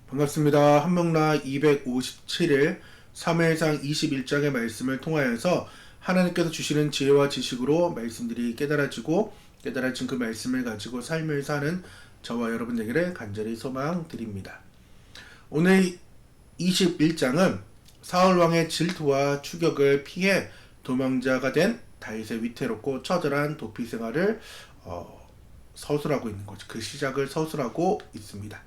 반갑습니다. 한명라 257일 3회상 21장의 말씀을 통하여서 하나님께서 주시는 지혜와 지식으로 말씀들이 깨달아지고 깨달아진 그 말씀을 가지고 삶을 사는 저와 여러분에게 간절히 소망드립니다. 오늘 21장은 사울왕의 질투와 추격을 피해 도망자가 된 다윗의 위태롭고 처절한 도피 생활을 서술하고 있는 거죠. 그 시작을 서술하고 있습니다.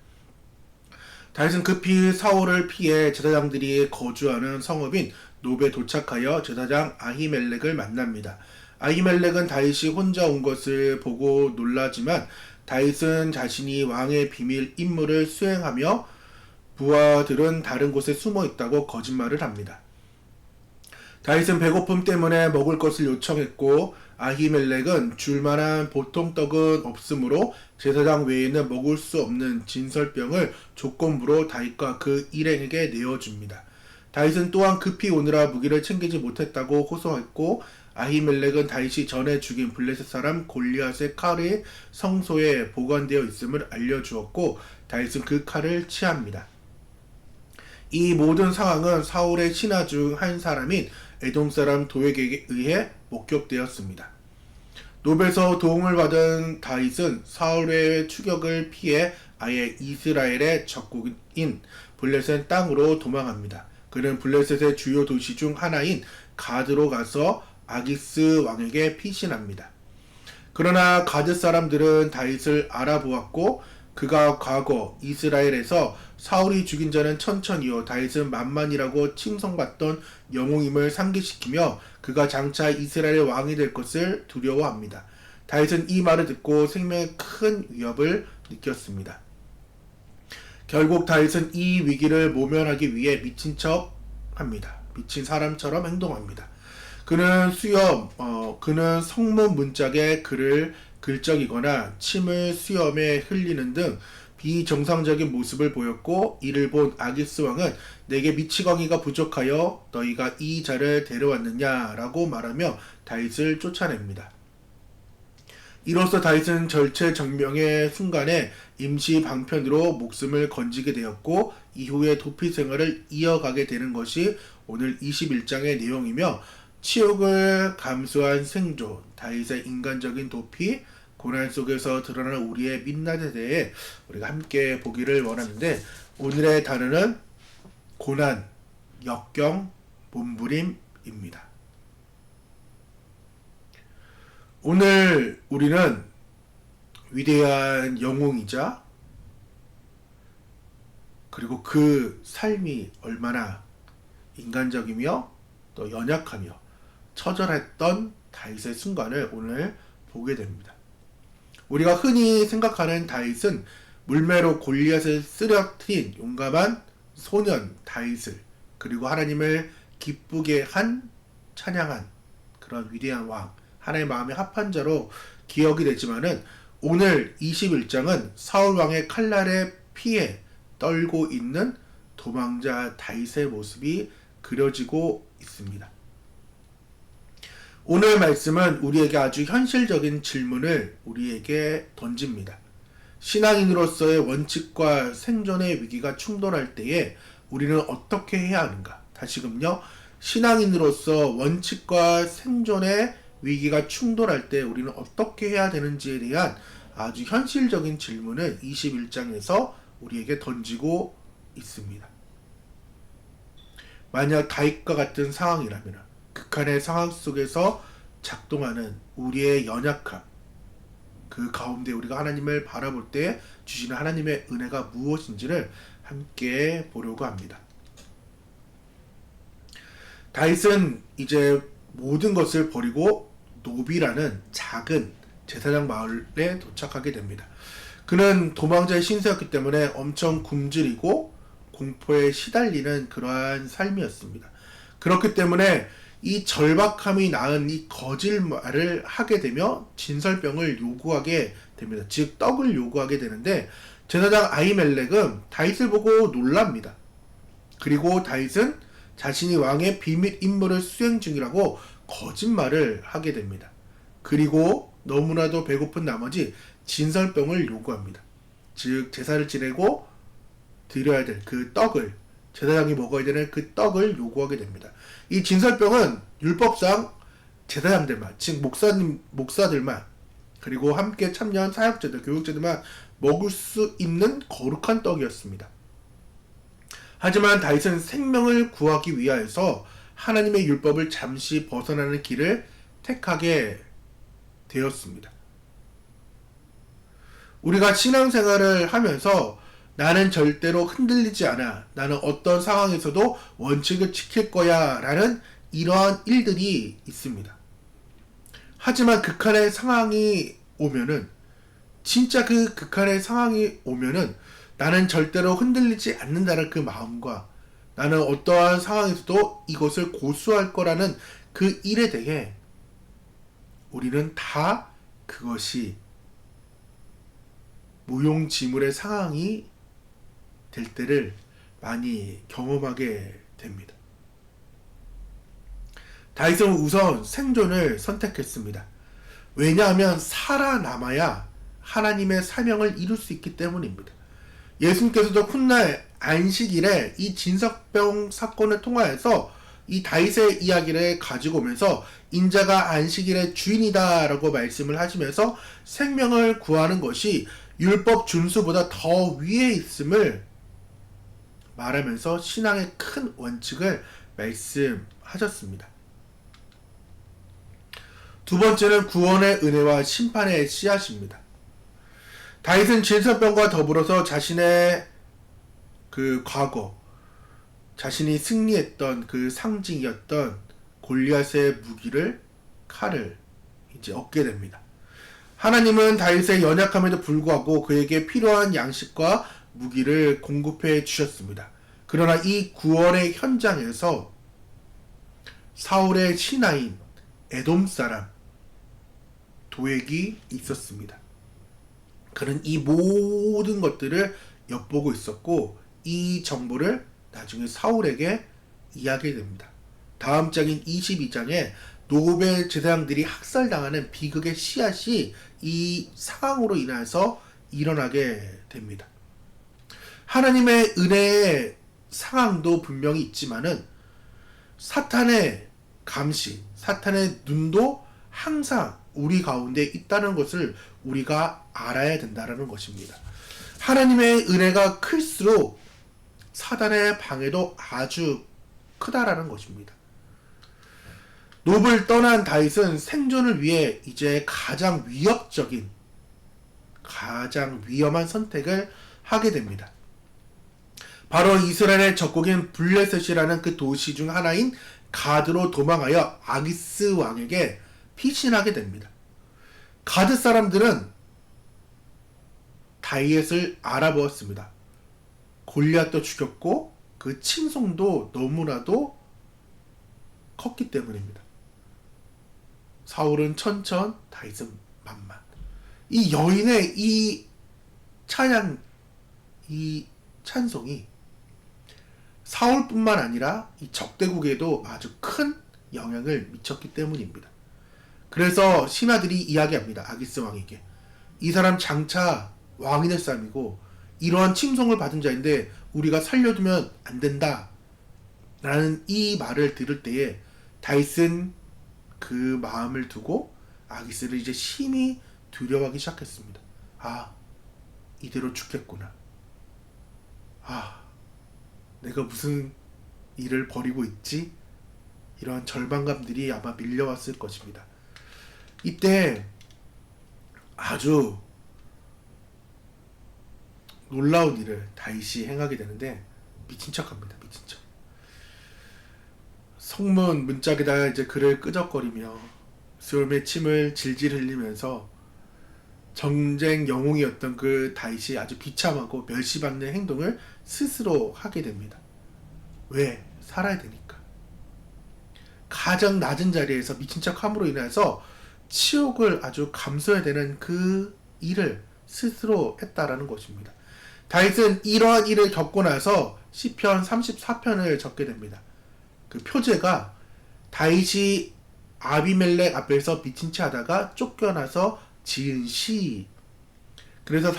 다윗은 급히 사울을 피해 제사장들이 거주하는 성읍인 노베에 도착하여 제사장 아히멜렉을 만납니다. 아히멜렉은 다윗이 혼자 온 것을 보고 놀라지만 다윗은 자신이 왕의 비밀 임무를 수행하며 부하들은 다른 곳에 숨어 있다고 거짓말을 합니다. 다윗은 배고픔 때문에 먹을 것을 요청했고 아히멜렉은 줄만한 보통 떡은 없으므로 제사장 외에는 먹을 수 없는 진설병을 조건부로 다윗과 그 일행에게 내어줍니다. 다윗은 또한 급히 오느라 무기를 챙기지 못했다고 호소했고 아히멜렉은 다윗이 전에 죽인 블레셋 사람 골리앗의 칼이 성소에 보관되어 있음을 알려주었고 다윗은 그 칼을 취합니다. 이 모든 상황은 사울의 신하 중 한 사람인 에돔 사람 도액에 의해 목격되었습니다. 노베에서 도움을 받은 다윗은 사울의 추격을 피해 아예 이스라엘의 적국인 블레셋 땅으로 도망합니다. 그는 블레셋의 주요 도시 중 하나인 가드로 가서 아기스 왕에게 피신합니다. 그러나 가드 사람들은 다윗을 알아보았고 그가 과거 이스라엘에서 사울이 죽인 자는 천천히요 다윗은 만만이라고 칭송받던 영웅임을 상기시키며 그가 장차 이스라엘의 왕이 될 것을 두려워합니다. 다윗은 이 말을 듣고 생명에 큰 위협을 느꼈습니다. 결국 다윗은 이 위기를 모면하기 위해 미친 척 합니다. 미친 사람처럼 행동합니다. 그는 성문 문짝에 글을 글적이거나 침을 수염에 흘리는 등 비정상적인 모습을 보였고 이를 본 아기스 왕은 내게 미치광이가 부족하여 너희가 이 자를 데려왔느냐라고 말하며 다윗을 쫓아냅니다. 이로써 다윗은 절체절명의 순간에 임시 방편으로 목숨을 건지게 되었고 이후에 도피 생활을 이어가게 되는 것이 오늘 21장의 내용이며 치욕을 감수한 생존, 다윗의 인간적인 도피, 고난 속에서 드러나는 우리의 민낯에 대해 우리가 함께 보기를 원하는데 오늘의 단어는 고난, 역경, 몸부림입니다. 오늘 우리는 위대한 영웅이자 그리고 그 삶이 얼마나 인간적이며 또 연약하며 처절했던 다윗의 순간을 오늘 보게 됩니다. 우리가 흔히 생각하는 다윗은 물매로 골리앗을 쓰러뜨린 용감한 소년 다윗을 그리고 하나님을 기쁘게 한 찬양한 그런 위대한 왕 하나의 마음의 합한 자로 기억이 되지만은 오늘 21장은 사울 왕의 칼날에 피해 떨고 있는 도망자 다윗의 모습이 그려지고 있습니다. 오늘 말씀은 우리에게 아주 현실적인 질문을 우리에게 던집니다. 신앙인으로서의 원칙과 생존의 위기가 충돌할 때에 우리는 어떻게 해야 하는가? 다시금요. 신앙인으로서 원칙과 생존의 위기가 충돌할 때 우리는 어떻게 해야 되는지에 대한 아주 현실적인 질문을 21장에서 우리에게 던지고 있습니다. 만약 다윗과 같은 상황이라면 극한의 상황 속에서 작동하는 우리의 연약함 그 가운데 우리가 하나님을 바라볼 때 주시는 하나님의 은혜가 무엇인지를 함께 보려고 합니다. 다윗은 이제 모든 것을 버리고 노비라는 작은 제사장 마을에 도착하게 됩니다. 그는 도망자의 신세였기 때문에 엄청 굶주리고 공포에 시달리는 그러한 삶이었습니다. 그렇기 때문에 이 절박함이 낳은 이 거짓말을 하게 되며 진설병을 요구하게 됩니다. 즉 떡을 요구하게 되는데 제사장 아히멜렉은 다윗을 보고 놀랍니다. 그리고 다윗은 자신이 왕의 비밀 임무를 수행 중이라고 거짓말을 하게 됩니다. 그리고 너무나도 배고픈 나머지 진설병을 요구합니다. 즉 제사를 지내고 드려야 될 그 떡을, 제사장이 먹어야 되는 그 떡을 요구하게 됩니다. 이 진설병은 율법상 제사장들만, 즉 목사들만, 그리고 함께 참여한 사역자들, 교육자들만 먹을 수 있는 거룩한 떡이었습니다. 하지만 다윗은 생명을 구하기 위하여서 하나님의 율법을 잠시 벗어나는 길을 택하게 되었습니다. 우리가 신앙생활을 하면서 나는 절대로 흔들리지 않아, 나는 어떤 상황에서도 원칙을 지킬 거야 라는 이러한 일들이 있습니다. 하지만 극한의 상황이 오면은, 진짜 그 극한의 상황이 오면은 나는 절대로 흔들리지 않는다는 그 마음과 나는 어떠한 상황에서도 이것을 고수할 거라는 그 일에 대해 우리는 다 그것이 무용지물의 상황이 될 때를 많이 경험하게 됩니다. 다윗은 우선 생존을 선택했습니다. 왜냐하면 살아남아야 하나님의 사명을 이룰 수 있기 때문입니다. 예수님께서도 훗날 안식일에 이 진설병 사건을 통하여서 이 다윗의 이야기를 가지고 오면서 인자가 안식일의 주인이다 라고 말씀을 하시면서 생명을 구하는 것이 율법 준수보다 더 위에 있음을 말하면서 신앙의 큰 원칙을 말씀하셨습니다. 두 번째는 구원의 은혜와 심판의 씨앗입니다. 다윗은 진설병과 더불어서 자신의 그 과거, 자신이 승리했던 그 상징이었던 골리앗의 무기를, 칼을 이제 얻게 됩니다. 하나님은 다윗의 연약함에도 불구하고 그에게 필요한 양식과 무기를 공급해 주셨습니다. 그러나 이 구원의 현장에서 사울의 신하인 에돔 사람 도액이 있었습니다. 그는 이 모든 것들을 엿보고 있었고 이 정보를 나중에 사울에게 이야기하게 됩니다. 다음 장인 22장에 노벨 제사장들이 학살당하는 비극의 씨앗이 이 상황으로 인해서 일어나게 됩니다. 하나님의 은혜의 상황도 분명히 있지만은 사탄의 감시, 사탄의 눈도 항상 우리 가운데 있다는 것을 우리가 알아야 된다는 것입니다. 하나님의 은혜가 클수록 사단의 방해도 아주 크다라는 것입니다. 노브를 떠난 다윗은 생존을 위해 이제 가장 위협적인, 가장 위험한 선택을 하게 됩니다. 바로 이스라엘의 적국인 블레셋이라는 그 도시 중 하나인 가드로 도망하여 아기스 왕에게 피신하게 됩니다. 가드 사람들은 다윗을 알아보았습니다. 골리앗도 죽였고 그 칭송도 너무나도 컸기 때문입니다. 사울은 천천, 다윗은 만만. 이 여인의 이 찬양, 이 찬송이 사울뿐만 아니라 이 적대국에도 아주 큰 영향을 미쳤기 때문입니다. 그래서 신하들이 이야기합니다. 아기스 왕에게. 이 사람 장차 왕이 될 사람이고 이러한 칭송을 받은 자인데 우리가 살려두면 안 된다 라는 이 말을 들을 때에 다윗은 그 마음을 두고 아기스를 이제 심히 두려워하기 시작했습니다. 아, 이대로 죽겠구나. 아, 내가 무슨 일을 벌이고 있지? 이러한 절망감들이 아마 밀려왔을 것입니다. 이때 아주 놀라운 일을 다윗이 행하게 되는데 미친 척합니다. 미친 척. 성문 문짝에다가 이제 글을 끄적거리며 수염의 침을 질질 흘리면서 전쟁 영웅이었던 그 다윗이 아주 비참하고 멸시받는 행동을 스스로 하게 됩니다. 왜? 살아야 되니까. 가장 낮은 자리에서 미친 척함으로 인해서 치욕을 아주 감수해야 되는 그 일을 스스로 했다라는 것입니다. 다윗은 이러한 일을 겪고 나서 시편 34편을 적게 됩니다. 그 표제가 다윗이 아비멜렉 앞에서 미친 채 하다가 쫓겨나서 지은 시. 그래서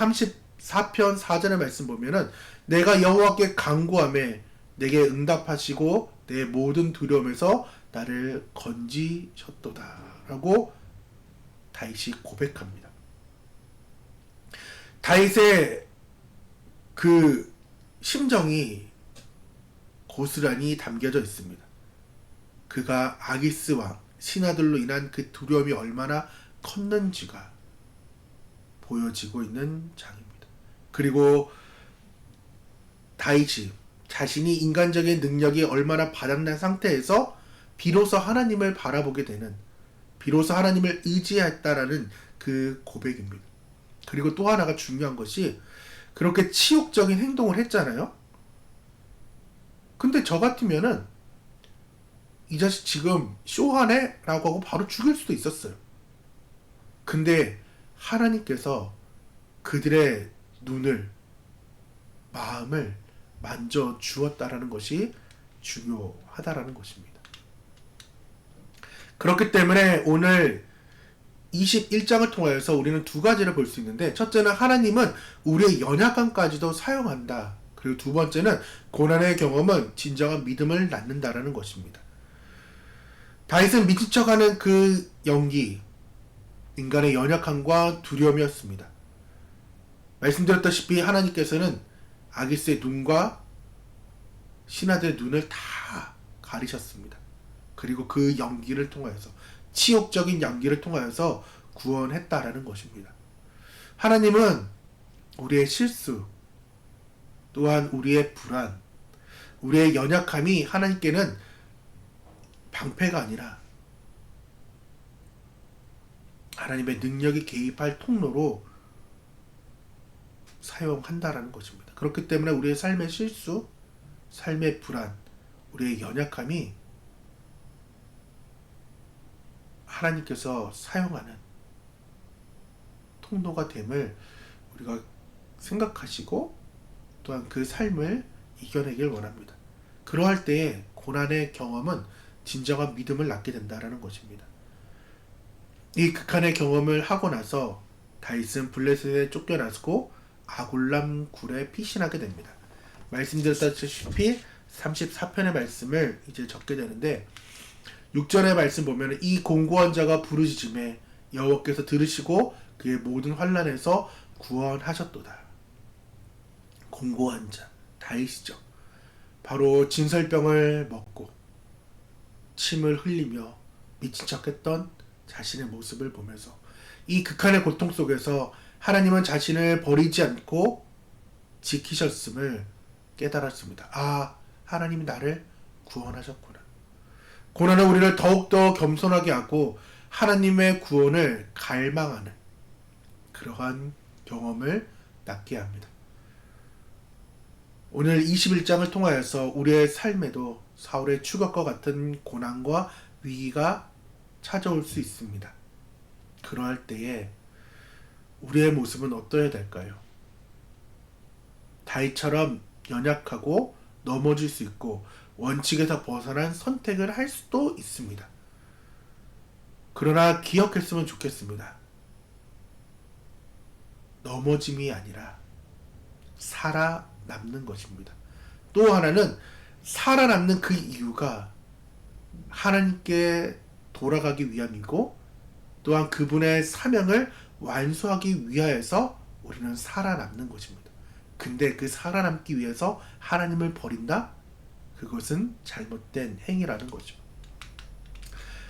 4편 4절의 말씀 보면은 내가 여호와께 간구하매 내게 응답하시고 내 모든 두려움에서 나를 건지셨도다 라고 다윗이 고백합니다. 다윗의 그 심정이 고스란히 담겨져 있습니다. 그가 아기스 왕 신하들로 인한 그 두려움이 얼마나 컸는지가 보여지고 있는 장입니다. 그리고 다윗이 자신이 인간적인 능력이 얼마나 바닥난 상태에서 비로소 하나님을 바라보게 되는, 비로소 하나님을 의지했다라는 그 고백입니다. 그리고 또 하나가 중요한 것이 그렇게 치욕적인 행동을 했잖아요. 근데 저 같으면은 이 자식 지금 쇼하네? 라고 하고 바로 죽일 수도 있었어요. 근데 하나님께서 그들의 눈을, 마음을 만져 주었다라는 것이 중요하다라는 것입니다. 그렇기 때문에 오늘 21장을 통하여서 우리는 두 가지를 볼 수 있는데, 첫째는 하나님은 우리의 연약함까지도 사용한다. 그리고 두 번째는 고난의 경험은 진정한 믿음을 낳는다라는 것입니다. 다윗은 미친 척하는 그 연기, 인간의 연약함과 두려움이었습니다. 말씀드렸다시피 하나님께서는 아기스의 눈과 신하들의 눈을 다 가리셨습니다. 그리고 그 연기를 통하여서, 치욕적인 연기를 통하여서 구원했다라는 것입니다. 하나님은 우리의 실수, 또한 우리의 불안, 우리의 연약함이 하나님께는 방패가 아니라 하나님의 능력이 개입할 통로로 사용한다라는 것입니다. 그렇기 때문에 우리의 삶의 실수, 삶의 불안, 우리의 연약함이 하나님께서 사용하는 통로가 됨을 우리가 생각하시고 또한 그 삶을 이겨내길 원합니다. 그러할 때에 고난의 경험은 진정한 믿음을 낳게 된다라는 것입니다. 이 극한의 경험을 하고 나서 다윗은 블레셋에 쫓겨나고 아굴람 굴에 피신하게 됩니다. 말씀드렸다시피 34편의 말씀을 이제 적게 되는데 6절의 말씀 보면 이 공고한 자가 부르짖음에 여호와께서 들으시고 그의 모든 환난에서 구원하셨도다. 공고한 자, 다윗이죠. 바로 진설병을 먹고 침을 흘리며 미친 척했던 자신의 모습을 보면서 이 극한의 고통 속에서 하나님은 자신을 버리지 않고 지키셨음을 깨달았습니다. 아, 하나님이 나를 구원하셨구나. 고난은 우리를 더욱더 겸손하게 하고 하나님의 구원을 갈망하는 그러한 경험을 낳게 합니다. 오늘 21장을 통하여서 우리의 삶에도 사울의 추격과 같은 고난과 위기가 찾아올 수 있습니다. 그러할 때에 우리의 모습은 어떠해야 될까요? 다윗처럼 연약하고 넘어질 수 있고 원칙에서 벗어난 선택을 할 수도 있습니다. 그러나 기억했으면 좋겠습니다. 넘어짐이 아니라 살아남는 것입니다. 또 하나는 살아남는 그 이유가 하나님께 돌아가기 위함이고 또한 그분의 사명을 완수하기 위하여서 우리는 살아남는 것입니다. 근데 그 살아남기 위해서 하나님을 버린다? 그것은 잘못된 행위라는 거죠.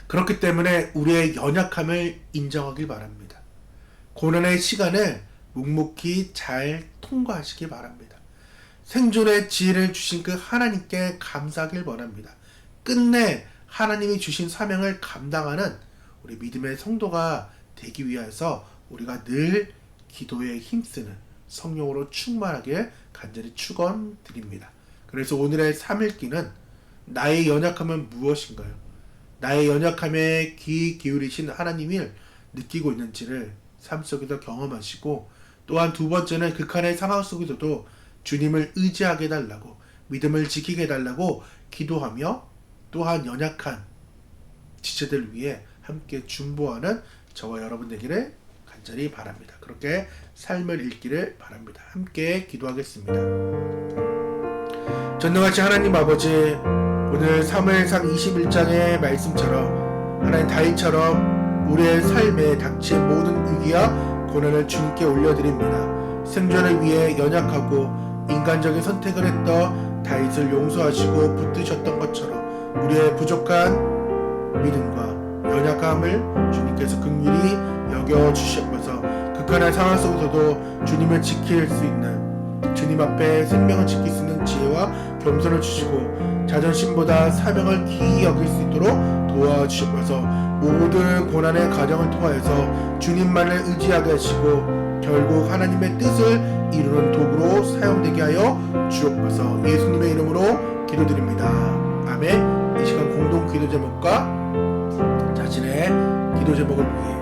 그렇기 때문에 우리의 연약함을 인정하길 바랍니다. 고난의 시간을 묵묵히 잘 통과하시기 바랍니다. 생존의 지혜를 주신 그 하나님께 감사하길 원합니다. 끝내 하나님이 주신 사명을 감당하는 우리 믿음의 성도가 되기 위해서 우리가 늘 기도에 힘쓰는 성령으로 충만하게 간절히 축원드립니다. 그래서 오늘의 3일기는 나의 연약함은 무엇인가요? 나의 연약함에 귀 기울이신 하나님을 느끼고 있는지를 삶 속에서 경험하시고 또한 두 번째는 극한의 상황 속에서도 주님을 의지하게 해달라고 믿음을 지키게 해달라고 기도하며 또한 연약한 지체들을 위해 함께 중보하는 저와 여러분 되기를 간절히 간절히 바랍니다. 그렇게 삶을 읽기를 바랍니다. 함께 기도하겠습니다. 전능하신 하나님 아버지, 오늘 사무엘상 21장의 말씀처럼 하나님 다윗처럼 우리의 삶에 닥친 모든 위기와 고난을 주님께 올려드립니다. 생존을 위해 연약하고 인간적인 선택을 했던 다윗을 용서하시고 붙드셨던 것처럼 우리의 부족한 믿음과 연약함을 주님께서 긍휼히 여겨주셔서 극한한 상황 속에서도 주님을 지킬 수 있는, 주님 앞에 생명을 지킬 수 있는 지혜와 겸손을 주시고 자존심보다 사명을 귀히 여길 수 있도록 도와주셔서 모든 고난의 과정을 통하여서 주님만을 의지하게 하시고 결국 하나님의 뜻을 이루는 도구로 사용되게 하여 주옵소서. 예수님의 이름으로 기도드립니다. 아멘. 이 시간 공동 기도 제목과 자신의 기도 제목을 위해